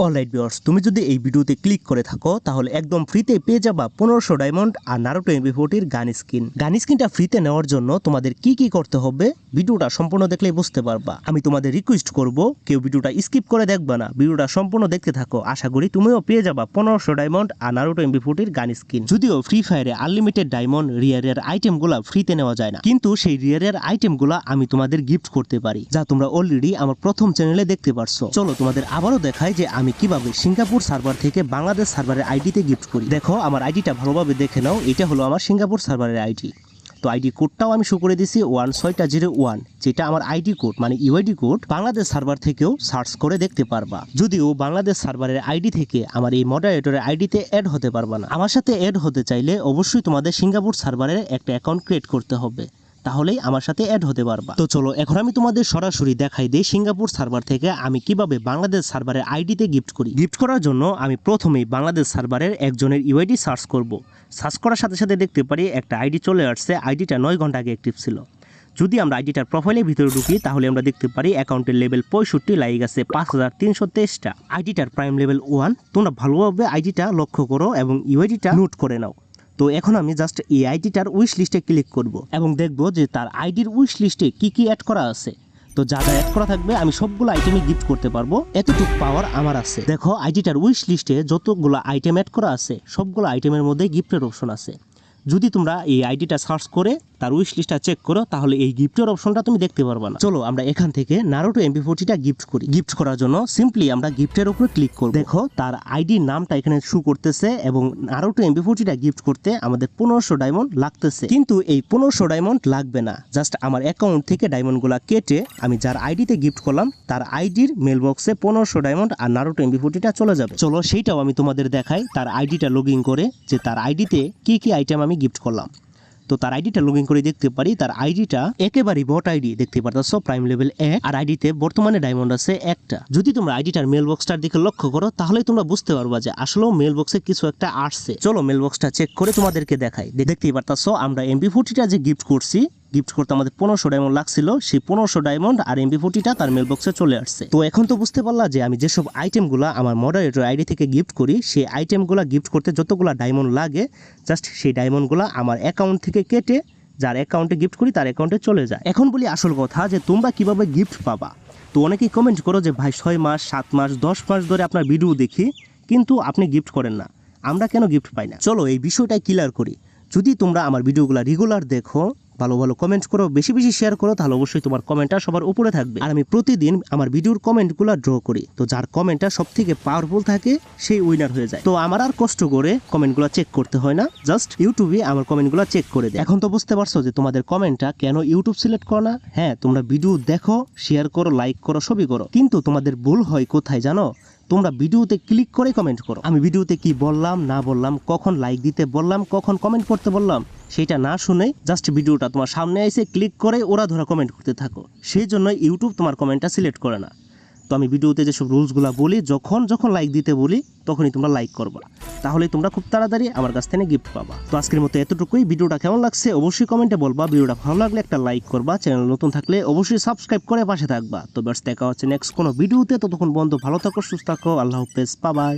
Alright viewers, তুমি যদি এই ভিডিওতে ক্লিক করে থাকো তাহলে একদম ফ্রিতে পেয়ে যাবা 1500 ডায়মন্ড আর নারুটো এমবি40 এর গান স্কিনটা ফ্রিতে নেওয়ার জন্য তোমাদের কি কি করতে হবে ভিডিওটা সম্পূর্ণ দেখলেই বুঝতে পারবা। আমি তোমাদের রিকোয়েস্ট করব কেউ ভিডিওটা স্কিপ করে দেখবা না, ভিডিওটা সম্পূর্ণ দেখতে থাকো। আশা করি তুমিও পেয়ে যাবা 1500 ডায়মন্ড আর নারুটো এমবি40 এর গান স্কিন। যদিও ফ্রি ফায়ারে আনলিমিটেড ডায়মন্ড রিয়ারের আইটেমগুলো ফ্রিতে নেওয়া যায় না, কিন্তু সেই রিয়ারের আইটেমগুলো আমি তোমাদের গিফট করতে পারি, যা তোমরা অলরেডি আমার প্রথম চ্যানেলে দেখতে পারছো। চলো তোমাদের আবারও দেখাই যে আমি কিভাবে সিঙ্গাপুর সার্ভার থেকে বাংলাদেশ সার্ভারের আইডিতে গিফট করি। দেখো আমার আইডিটা ভালোভাবে দেখে নাও, এটা হলো আমার সিঙ্গাপুর সার্ভারের আইডি। তো আইডি কোডটাও আমি শো করে দিছি 1601, যেটা আমার আইডি কোড মানে ইউআইডি কোড। বাংলাদেশ সার্ভার থেকেও সার্চ করে দেখতে পারবা। যদিও বাংলাদেশ সার্ভারের আইডি থেকে আমার এই মডারেটরের আইডিতে অ্যাড হতে পারবা না। আমার সাথে অ্যাড হতে চাইলে অবশ্যই তোমাদের সিঙ্গাপুর সার্ভারের একটা অ্যাকাউন্ট ক্রিয়েট করতে হবে, তাহলেই আমার সাথে অ্যাড হতে পারবা। তো চলো এখন আমি তোমাদের সরাসরি দেখাই দিই সিঙ্গাপুর সার্ভার থেকে আমি কিভাবে বাংলাদেশ সার্ভারের আইডিতে গিফট করি। গিফট করার জন্য আমি প্রথমেই বাংলাদেশ সার্ভারের একজনের ইউআইডি সার্চ করব। সার্চ করার সাথে সাথে দেখতে পারি একটা আইডি চলে আসছে, আইডিটা 9 ঘন্টা আগে অ্যাক্টিভ ছিল। যদি আমরা আইডিটার প্রোফাইলের ভিতরে ঢুকি তাহলে আমরা দেখতে পারি অ্যাকাউন্টের লেভেল 65 লাইক আছে 5323টা। আইডিটার প্রাইম লেভেল 1। তোমরা ভালোভাবে আইডিটা লক্ষ্য করো এবং ইউআইডিটা নোট করে নাও। তো এখন আমি জাস্ট এই আইডিটার উইশ লিস্টে ক্লিক করব এবং দেখব যে তার আইডির উইশ লিস্টে কি কি অ্যাড করা আছে। তো যা যা অ্যাড করা থাকবে আমি সবগুলো আইটেমই গিফট করতে পারবো, এতটুকু পাওয়ার আমার আছে। দেখো আইডিটার উইশ লিস্টে যতগুলো আইটেম অ্যাড করা আছে সবগুলো আইটেমের মধ্যে গিফটের অপশন আছে। যদি তোমরা এই আইডিটা সার্চ করে তার উইশ লিস্টটা চেক করো তাহলে এই গিফটের অপশনটা তুমি দেখতে পারবা না। চলো আমরা এখান থেকে নারুটো এমবি40টা গিফট করি। গিফট করার জন্য সিম্পলি আমরা গিফটের উপরে ক্লিক করব। দেখো তার আইডির নামটা এখানে শো করতেছে এবং নারুটো এমবি40টা গিফট করতে আমাদের 1500 ডায়মন্ড লাগতেছে। কিন্তু এই 1500 ডায়মন্ড লাগবে না, জাস্ট আমার অ্যাকাউন্ট থেকে ডায়মন্ডগুলো কেটে আমি যার আইডিতে গিফট করলাম তার আইডির মেল বক্সে 1500 ডায়মন্ড আর নারুটো এমবি40টা চলে যাবে। চলো সেইটাও আমি তোমাদের দেখাই, তার আইডিটা লগ ইন করে যে তার আইডিতে কি কি আইটেম আমি গিফট করলাম। তো তার আইডিটা লগ ইন করে দেখতে পারি তার আইডিটা একেবারেই বট আইডি দেখতে পারতেছো, প্রাইম লেভেল 1 আর আইডিতে বর্তমানে ডায়মন্ড আছে একটা। যদি তোমরা আইডিটার মেল বক্সটার দিকে লক্ষ্য করো তাহলে তোমরা বুঝতে পারবা যে আসলে মেল বক্সে কিছু একটা আসছে। চলো মেল বক্সটা চেক করে তোমাদেরকে দেখাই। দেখতেই পারতেছো আমরা এমবি40টা যে গিফট করছি, গিফট করতে আমাদের 1500 ডায়মন্ড লাগছিল, সেই 1500 ডায়মন্ড আর এমবি40টা তার মেল বক্সে চলে আসছে। তো এখন তো বুঝতে পারলা যে আমি যেসব আইটেমগুলো আমার মডারেটর আইডি থেকে গিফট করি সেই আইটেমগুলো গিফট করতে যতগুলো ডায়মন্ড লাগে জাস্ট সেই ডায়মন্ডগুলো আমার অ্যাকাউন্ট থেকে কেটে যার অ্যাকাউন্টে গিফট করি তার অ্যাকাউন্টে চলে যায়। এখন বলি আসল কথা যে তোমরা কিভাবে গিফট পাবা। তো অনেকেই কমেন্ট করো যে ভাই 6 মাস 7 মাস 10 মাস ধরে আপনার ভিডিও দেখি কিন্তু আপনি গিফট করেন না, আমরা কেন গিফট পাই না। চলো এই বিষয়টাই ক্লিয়ার করি। যদি তোমরা আমার ভিডিওগুলো রেগুলার দেখো, ভালো ভালো কমেন্ট করো, বেশি বেশি শেয়ার করো, তাহলে অবশ্যই তোমার কমেন্টটা সবার উপরে থাকবে। আর আমি প্রতিদিন আমার ভিডিওর কমেন্টগুলো ড্র করি, তো যার কমেন্টটা সব থেকে পাওয়ারফুল থাকে সেই উইনার হয়ে যায়। তো আমার আর কষ্ট করে কমেন্টগুলো চেক করতে হয় না, জাস্ট ইউটিউবে আমার কমেন্টগুলো চেক করে দেয়। এখন তো বুঝতে পারছো যে তোমাদের কমেন্টটা কেন ইউটিউব সিলেক্ট করো না। হ্যাঁ তোমরা ভিডিও দেখো, শেয়ার করো, লাইক করো, সবই করো, কিন্তু তোমাদের ভুল হয় কোথায় জানো? তোমরা ভিডিওতে ক্লিক করে কমেন্ট করো। আমি ভিডিওতে কি বললাম না বললাম, কখন লাইক দিতে বললাম, কখন কমেন্ট করতে বললাম, সেটা না শুনে জাস্ট ভিডিওটা তোমার সামনে এসে ক্লিক করে ওরা ধরা কমেন্ট করতে থাকো। সেই জন্য ইউটিউব তোমার কমেন্টটা সিলেক্ট করে না। তো আমি ভিডিওতে যেসব রুলসগুলো বলি, যখন যখন লাইক দিতে বলি তখনই তোমরা লাইক করবা, তাহলেই তোমরা খুব তাড়াতাড়ি আমার কাছ থেকে গিফট পাবা। তো আজকের মতো এতটুকুই। ভিডিওটা কেমন লাগছে অবশ্যই কমেন্টে বলবা। ভিডিওটা ভালো লাগলে একটা লাইক করবা, চ্যানেল নতুন থাকলে অবশ্যই সাবস্ক্রাইব করে পাশে থাকবা। তো ব্যাস দেখা হচ্ছে নেক্সট কোনো ভিডিওতে। ততক্ষণ বন্ধু ভালো থাকো, সুস্থ থাকো, আল্লাহ হাফেজ, বাই বাই।